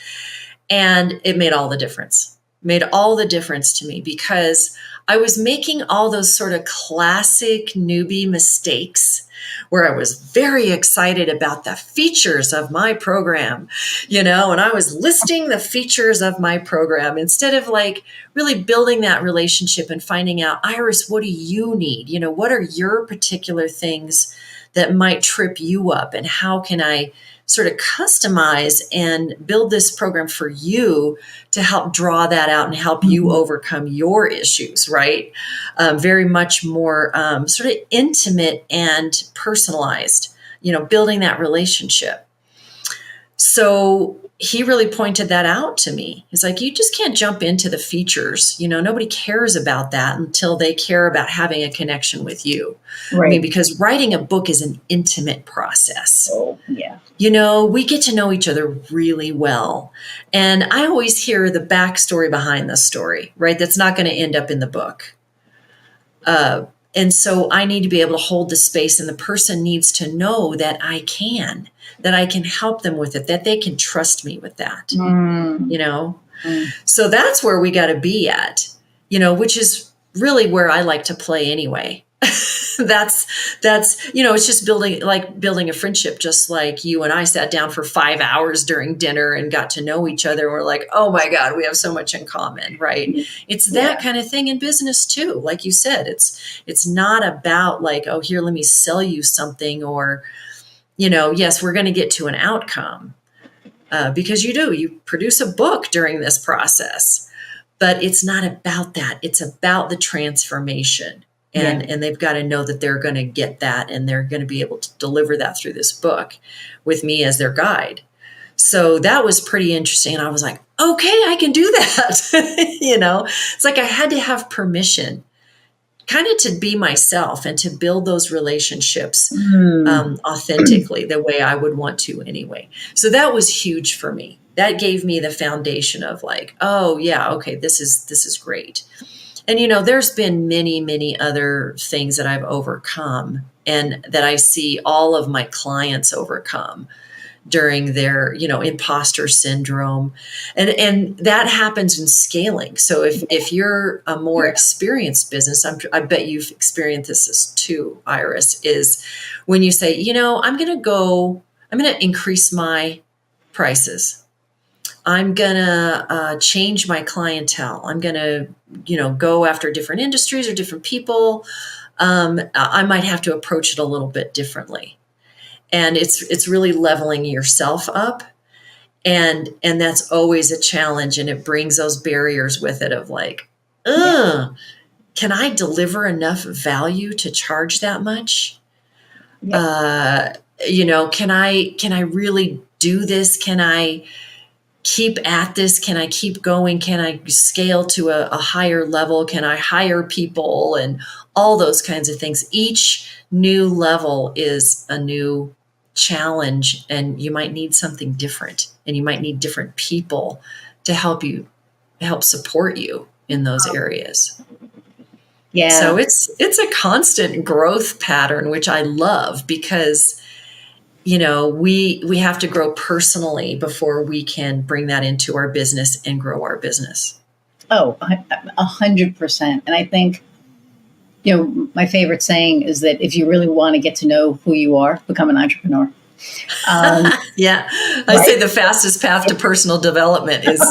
And it made all the difference. Made all the difference to me because I was making all those sort of classic newbie mistakes where I was very excited about the features of my program, and I was listing the features of my program instead of like really building that relationship and finding out, Iris, what do you need? What are your particular things that might trip you up, and how can I sort of customize and build this program for you to help draw that out and help you overcome your issues, right? Very much more sort of intimate and personalized, building that relationship. So he really pointed that out to me. He's like, you just can't jump into the features. Nobody cares about that until they care about having a connection with you. Right. I mean, because writing a book is an intimate process. Oh, yeah. We get to know each other really well. And I always hear the backstory behind the story, right? That's not going to end up in the book. And so I need to be able to hold the space, and the person needs to know that I can help them with it, that they can trust me with that, So that's where we got to be at, which is really where I like to play anyway. That's, it's just building a friendship, just like you and I sat down for 5 hours during dinner and got to know each other. We're like, oh my God, we have so much in common, right? It's that kind of thing in business too. Like you said, it's not about like, oh, here, let me sell you something, or, yes, we're going to get to an outcome because you produce a book during this process, but it's not about that. It's about the transformation. And they've got to know that they're going to get that, and they're going to be able to deliver that through this book with me as their guide. So that was pretty interesting. And I was like, okay, I can do that. It's like I had to have permission kind of to be myself and to build those relationships authentically the way I would want to anyway. So that was huge for me. That gave me the foundation of like, oh yeah, okay, this is great. And, there's been many, many other things that I've overcome and that I see all of my clients overcome during their, imposter syndrome. And that happens in scaling. So if you're a more experienced business, I bet you've experienced this too, Iris, is when you say, I'm going to increase my prices. I'm going to change my clientele. I'm going to, go after different industries or different people. I might have to approach it a little bit differently. And it's really leveling yourself up. And that's always a challenge. And it brings those barriers with it of like, can I deliver enough value to charge that much? Yeah. Can I really do this? Can I keep at this? Can I keep going? Can I scale to a higher level? Can I hire people and all those kinds of things? Each new level is a new challenge, and you might need something different, and you might need different people to help support you in those areas. Yeah. So it's a constant growth pattern, which I love because we have to grow personally before we can bring that into our business and grow our business. Oh, 100%. And I think, my favorite saying is that if you really want to get to know who you are, become an entrepreneur. Yeah. I say the fastest path to personal development is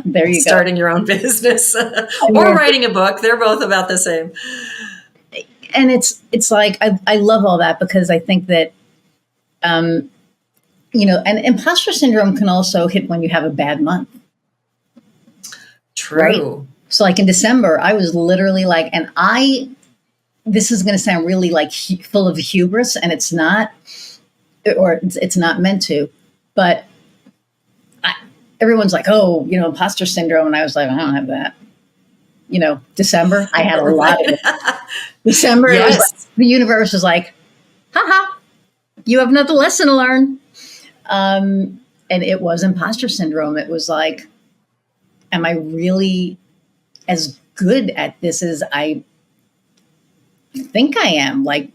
there you starting your own business or writing a book. They're both about the same. And it's like, I love all that because I think that, and imposter syndrome can also hit when you have a bad month. True. Right? So like in December, I was literally like, this is going to sound really like full of hubris, and it's not, or it's not meant to, but everyone's like, oh, imposter syndrome. And I was like, I don't have that. December, I had a lot of it. December, it was like, Yes. the universe was like, haha, you have another lesson to learn. And it was imposter syndrome. It was like, am I really as good at this as I think I am? Like,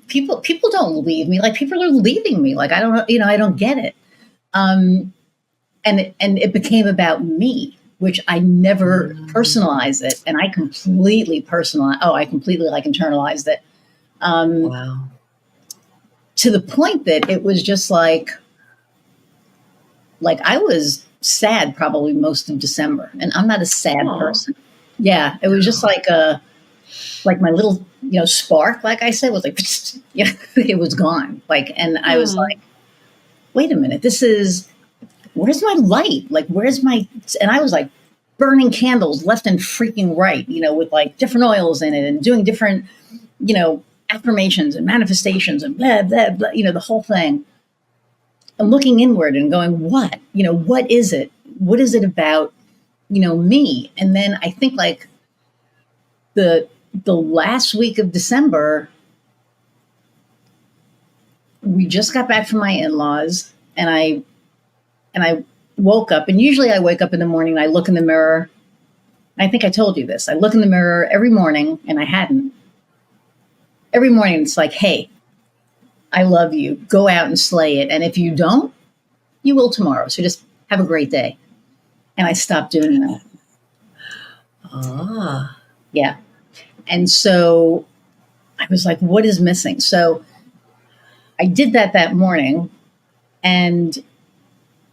people don't leave me. Like, people are leaving me. Like, I don't know, I don't get it. And it became about me, which I never personalized it. And I completely internalized it. Wow. To the point that it was just like I was sad probably most of December, and I'm not a sad person. Yeah. It was just like my little, spark, like I said, was like, it was gone. Like, and I was like, wait a minute, where's my light? Like, and I was like burning candles left and freaking right, with like different oils in it and doing different, affirmations and manifestations and blah, blah, blah, the whole thing. And looking inward and going, what is it? What is it about, me? And then I think like the last week of December, we just got back from my in-laws, and I woke up, and usually I wake up in the morning and I look in the mirror. I think I told you this. I look in the mirror every morning, and I hadn't. Every morning it's like, hey, I love you. Go out and slay it. And if you don't, you will tomorrow. So just have a great day. And I stopped doing that. Yeah. And so I was like, what is missing? So I did that morning. And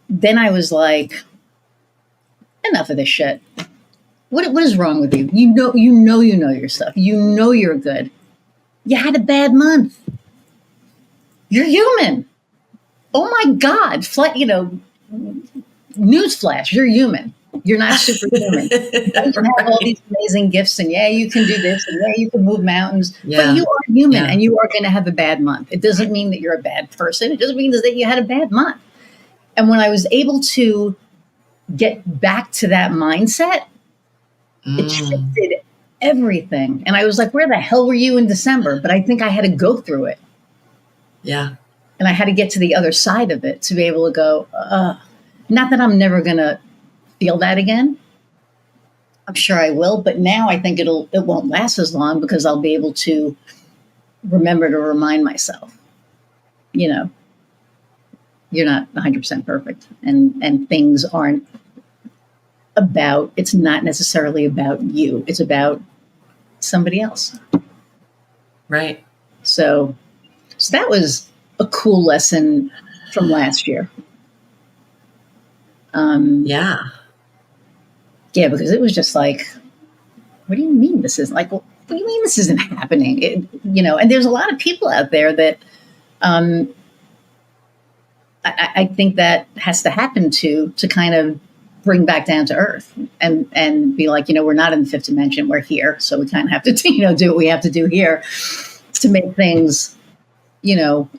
then I was like, enough of this shit. What is wrong with you? You know your stuff. You know you're good. You had a bad month. You're human. Oh my God. Newsflash, you're human. You're not superhuman. You have all these amazing gifts, and yeah, you can do this, and yeah, you can move mountains. Yeah. But you are human, and you are going to have a bad month. It doesn't mean that you're a bad person. It just means that you had a bad month. And when I was able to get back to that mindset, it shifted everything. And I was like, where the hell were you in December? But I think I had to go through it. Yeah. And I had to get to the other side of it to be able to go, not that I'm never going to feel that again. I'm sure I will. But now I think it won't last as long, because I'll be able to remember to remind myself, you're not 100% perfect, and things aren't it's not necessarily about you. It's about somebody else. Right. So that was a cool lesson from last year. Yeah. Yeah, because it was just like, what do you mean this isn't like? Well, what do you mean this isn't happening? And there's a lot of people out there that I think that has to happen to kind of bring back down to earth and be like, we're not in the fifth dimension, we're here. So we kind of have to, do what we have to do here to make things, to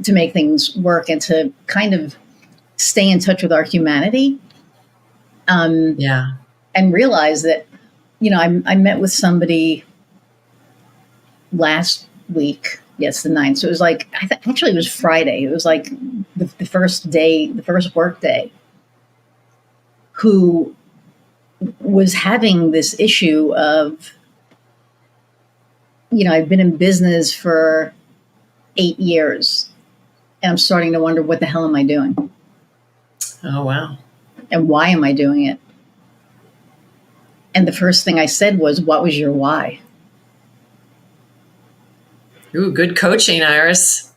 make things work, and to kind of stay in touch with our humanity. Yeah. And realize that, I met with somebody last week. Yes, the 9th. So it was like, actually it was Friday. It was like the first work day, who was having this issue of, I've been in business for 8 years, and I'm starting to wonder, what the hell am I doing? Oh, wow. And why am I doing it? And the first thing I said was, what was your why? Ooh, good coaching, Iris.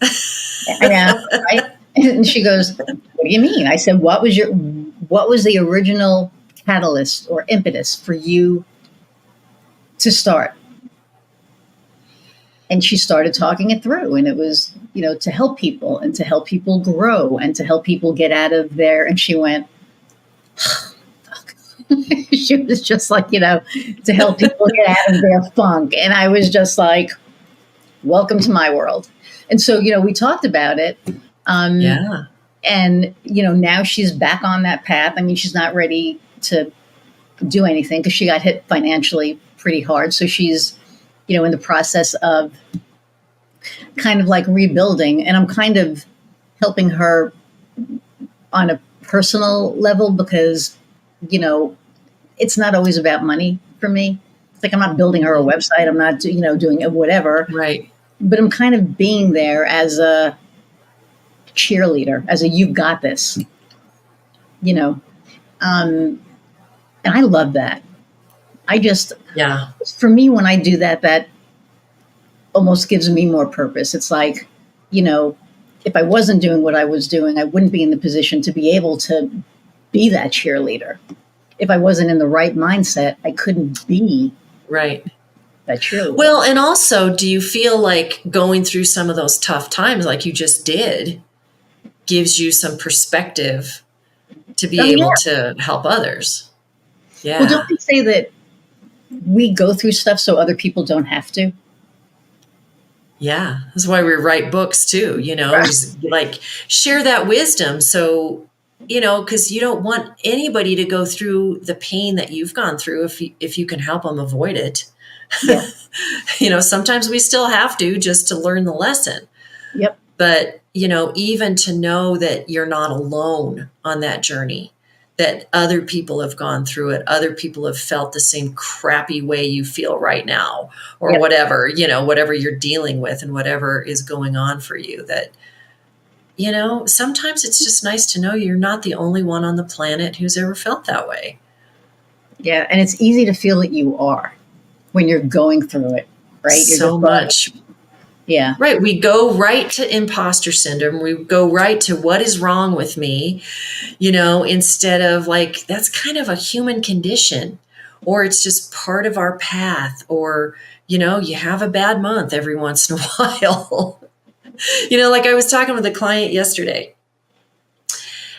Yeah, right? And she goes, what do you mean? I said, what was the original catalyst or impetus for you to start? And she started talking it through, and it was, to help people, and to help people grow, and to help people get out of there. And she went, fuck. She was just like, to help people get out of their funk. And I was just like, welcome to my world. And so, we talked about it. Yeah. And, now she's back on that path. I mean, she's not ready to do anything because she got hit financially pretty hard. So she's, in the process of kind of like rebuilding. And I'm kind of helping her on a personal level because, it's not always about money for me. It's like I'm not building her a website. I'm not, doing whatever. Right. But I'm kind of being there as a cheerleader, as a you've got this, and I love that. For me, when I do that, that almost gives me more purpose. It's like, if I wasn't doing what I was doing, I wouldn't be in the position to be able to be that cheerleader. If I wasn't in the right mindset, I couldn't be right. that cheerleader. Well, and also, do you feel like going through some of those tough times like you just did gives you some perspective to be able to help others? Yeah. Well, don't they say that we go through stuff so other people don't have to? Yeah. That's why we write books too, Right. just like share that wisdom. So, because you don't want anybody to go through the pain that you've gone through if you can help them avoid it. Yeah. Sometimes we still have to just to learn the lesson. Yep. But, even to know that you're not alone on that journey, that other people have gone through it, other people have felt the same crappy way you feel right now, or Yep. whatever, whatever you're dealing with and whatever is going on for you, that, sometimes it's just nice to know you're not the only one on the planet who's ever felt that way. Yeah. And it's easy to feel that you are when you're going through it, right? So much. Yeah. Right. We go right to imposter syndrome. We go right to what is wrong with me, instead of like, that's kind of a human condition, or it's just part of our path, or, you have a bad month every once in a while. Like I was talking with a client yesterday,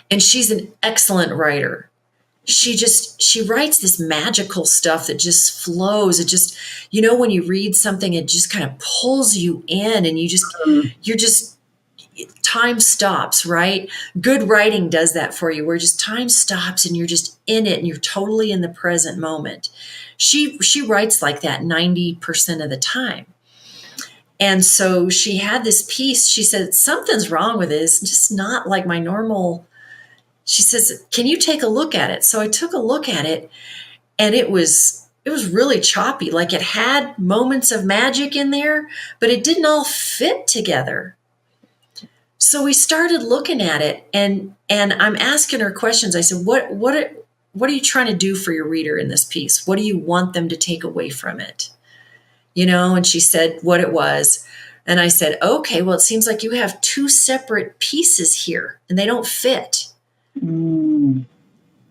and she's an excellent writer. She writes this magical stuff that just flows. It just, when you read something, it just kind of pulls you in, and you're just, time stops, right? Good writing does that for you, where just time stops and you're just in it and you're totally in the present moment. She writes like that 90% of the time. And so she had this piece. She said, something's wrong with it. It's just not like my normal. She says, can you take a look at it? So I took a look at it, and it was really choppy. Like it had moments of magic in there, but it didn't all fit together. So we started looking at it, and I'm asking her questions. I said, what are you trying to do for your reader in this piece? What do you want them to take away from it? And she said what it was. And I said, okay, well, it seems like you have two separate pieces here and they don't fit. Mm.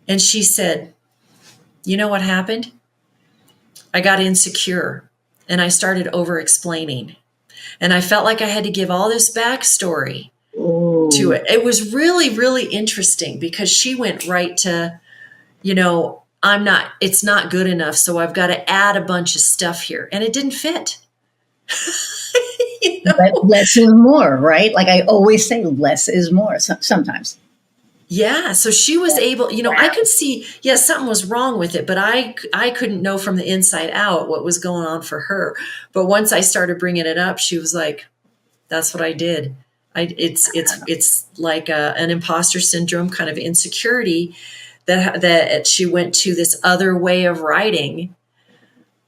And she said, you know what happened? I got insecure and I started over explaining. And I felt like I had to give all this backstory to it. It was really, really interesting because she went right to, it's not good enough. So I've got to add a bunch of stuff here. And it didn't fit. But less is more, right? Like I always say, less is more sometimes. Yeah. So she was able, I could see, something was wrong with it, but I couldn't know from the inside out what was going on for her. But once I started bringing it up, she was like, that's what I did. It's like an imposter syndrome kind of insecurity that she went to this other way of writing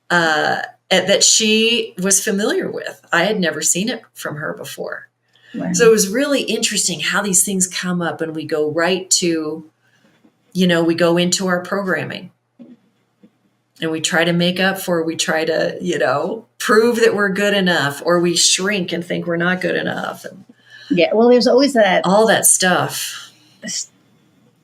that she was familiar with. I had never seen it from her before. Right. So it was really interesting how these things come up and we go right to, we go into our programming and we try to make up for, we try to, prove that we're good enough, or we shrink and think we're not good enough. Yeah. Well, there's always all that stuff.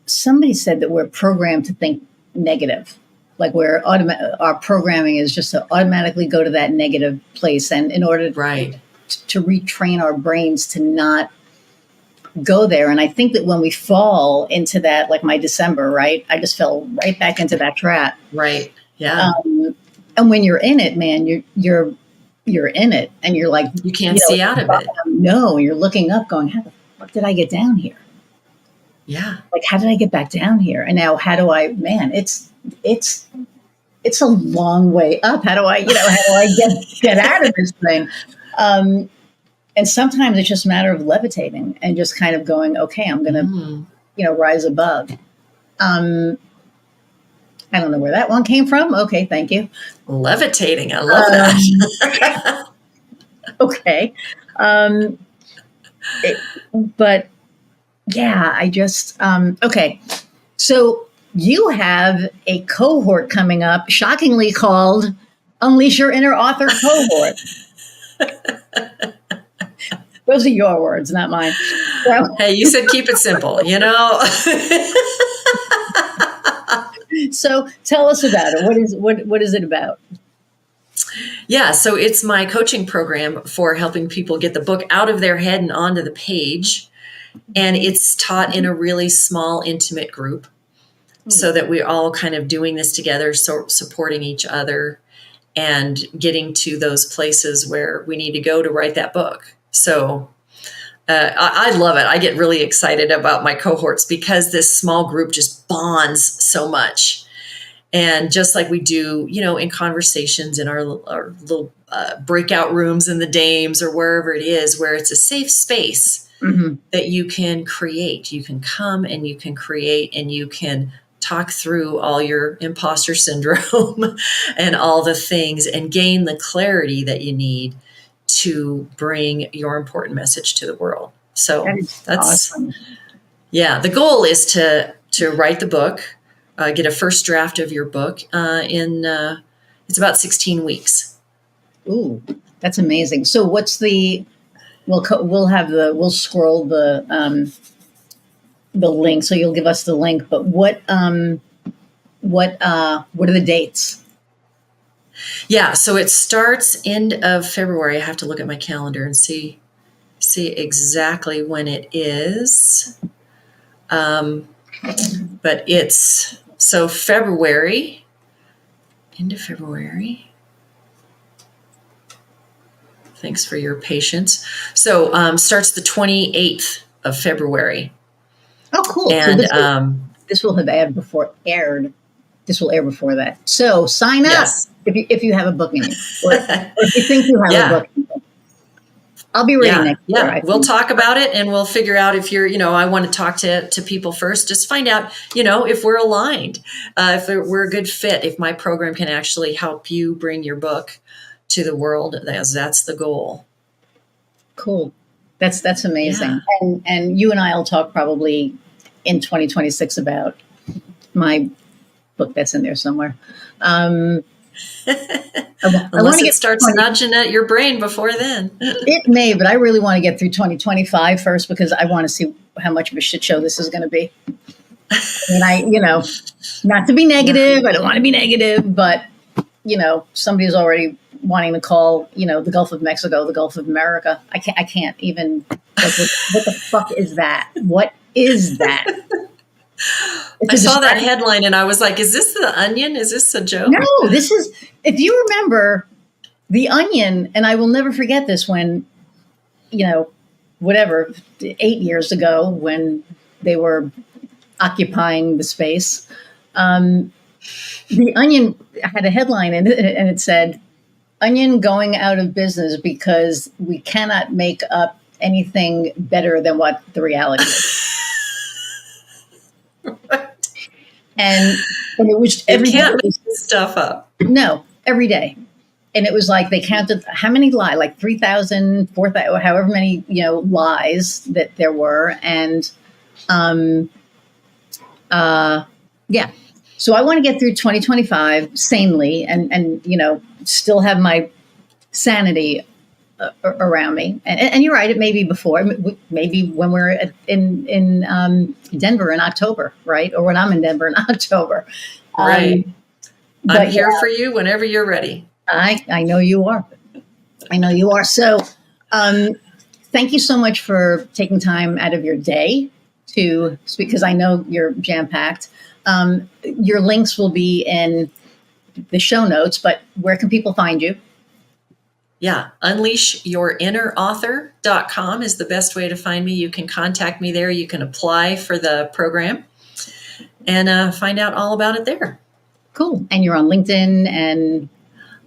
Somebody said that we're programmed to think negative. Like our programming is just to automatically go to that negative place. And in order to retrain our brains to not go there. And I think that when we fall into that, like my December, right? I just fell right back into that trap. Right. Yeah. And when you're in it, man, you're in it and you're like, you can't see out of it. No, you're looking up going, how the fuck did I get down here? Yeah. Like, how did I get back down here? And now how do I, man, it's a long way up. How do I get out of this thing? And sometimes it's just a matter of levitating and just kind of going, okay, I'm going to, rise above. I don't know where that one came from. Okay, thank you. Levitating. I love that. Okay. But yeah, I just, okay. So you have a cohort coming up, shockingly called Unleash Your Inner Author Cohort. Those are your words, not mine. So, hey, you said keep it simple, So tell us about it. What is it about? Yeah, so it's my coaching program for helping people get the book out of their head and onto the page. And it's taught in a really small, intimate group so that we're all kind of doing this together, so supporting each other and getting to those places where we need to go to write that book. So I love it. I get really excited about my cohorts because this small group just bonds so much. And just like we do, in conversations in our little breakout rooms in the dames or wherever it is, where it's a safe space that you can create. You can come and you can create and you can talk through all your imposter syndrome and all the things and gain the clarity that you need to bring your important message to the world. So that's awesome. Yeah. The goal is to write the book, get a first draft of your book in it's about 16 weeks. Ooh, that's amazing. So what's we'll scroll the link. So you'll give us the link, but what are the dates? Yeah, so it starts end of February. I have to look at my calendar and see exactly when it is. But it's February, end of February. Thanks for your patience. So starts the 28th of February. Oh, cool. And so this will have aired. This will air before that. So sign up if you have a book in you, or if you think you have a book in you. I'll be ready next year. Yeah, we'll talk about it and we'll figure out if you're, I want to talk to people first. Just find out, if we're aligned, if we're a good fit, if my program can actually help you bring your book to the world. That's the goal. Cool. That's amazing. Yeah. And you and I will talk probably in 2026 about my book that's in there somewhere. Unless it starts nudging at your brain before then. It may, but I really want to get through 2025 first because I want to see how much of a shit show this is going to be. And not to be negative, I don't want to be negative, but somebody's already wanting to call, the Gulf of Mexico, the Gulf of America. I can't even, what the fuck is that? What is that? I saw that headline and I was like, is this the Onion? Is this a joke? No, this is, if you remember the Onion, and I will never forget this when, 8 years ago when they were occupying the space, the Onion had a headline and it said, Onion going out of business because we cannot make up anything better than what the reality is. And it was every day. You can't make this stuff up. No, every day. And it was like they counted how many lies, like 3,000, 4,000, however many, lies that there were. And yeah. So I want to get through 2025 sanely and still have my sanity around me. And you're right, it may be before, maybe when we're in Denver in October, right? Or when I'm in Denver in October. Right. I'm here for you whenever you're ready. I know you are. I know you are. So thank you so much for taking time out of your day to speak, because I know you're jam-packed. Your links will be in the show notes, but where can people find you? Yeah, unleashyourinnerauthor.com is the best way to find me. You can contact me there. You can apply for the program and find out all about it there. Cool. And you're on LinkedIn and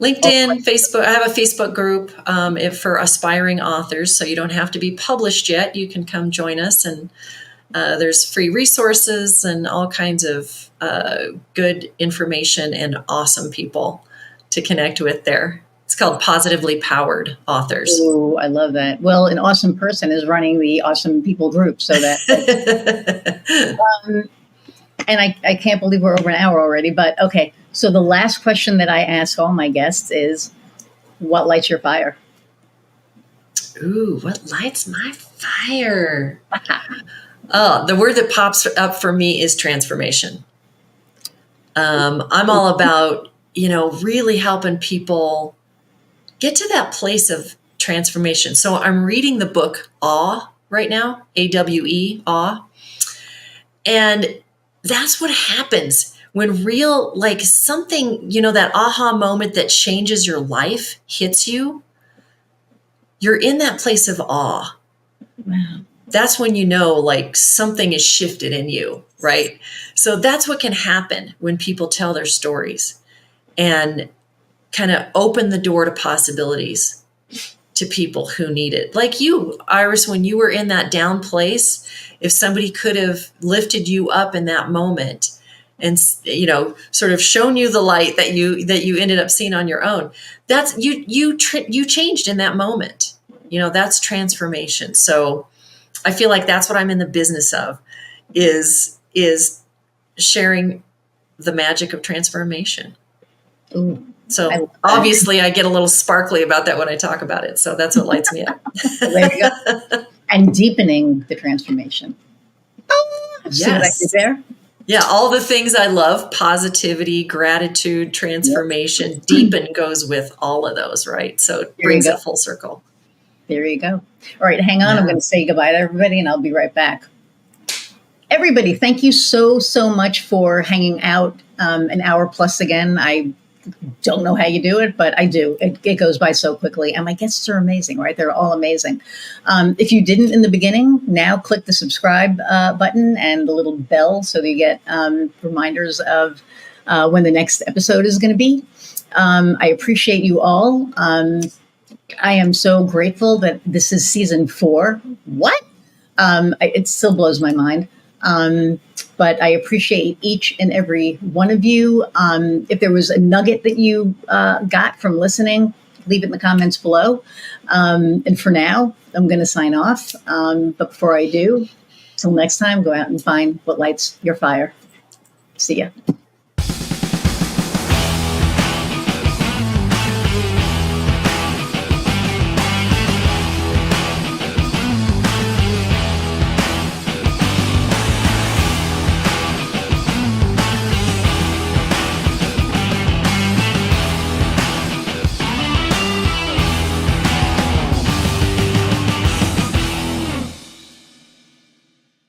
LinkedIn, Facebook. I have a Facebook group for aspiring authors, so you don't have to be published yet. You can come join us, and there's free resources and all kinds of good information and awesome people to connect with there. It's called Positively Powered Authors. Oh, I love that. Well, an awesome person is running the Awesome People group, so that. And I can't believe we're over an hour already. But okay, so the last question that I ask all my guests is, what lights your fire? Ooh, what lights my fire? Oh, the word that pops up for me is transformation. I'm all about, really helping people get to that place of transformation. So I'm reading the book Awe right now, AWE, Awe. And that's what happens when real, like something, that aha moment that changes your life hits you. You're in that place of awe. Wow. That's when like something is shifted in you, right? So that's what can happen when people tell their stories and kind of open the door to possibilities to people who need it. Like you, Iris, when you were in that down place, if somebody could have lifted you up in that moment and, sort of shown you the light that you ended up seeing on your own, that's you changed in that moment. That's transformation. So I feel like that's what I'm in the business of is sharing the magic of transformation. Ooh. So obviously I get a little sparkly about that when I talk about it. So that's what lights me up. There you go. And deepening the transformation. See what I did there? Yeah, all the things I love, positivity, gratitude, transformation, deepen goes with all of those, right? So it brings it full circle. There you go. All right, hang on. I'm going to say goodbye to everybody and I'll be right back. Everybody, thank you so much for hanging out an hour plus again. I don't know how you do it, but I do. It goes by so quickly. And my guests are amazing, right? They're all amazing. If you didn't in the beginning, now click the subscribe button and the little bell so that you get reminders of when the next episode is going to be. I appreciate you all. I am so grateful that this is season 4. What? It still blows my mind. But I appreciate each and every one of you. If there was a nugget that you got from listening, leave it in the comments below. And for now, I'm going to sign off. But before I do, till next time, go out and find what lights your fire. See ya.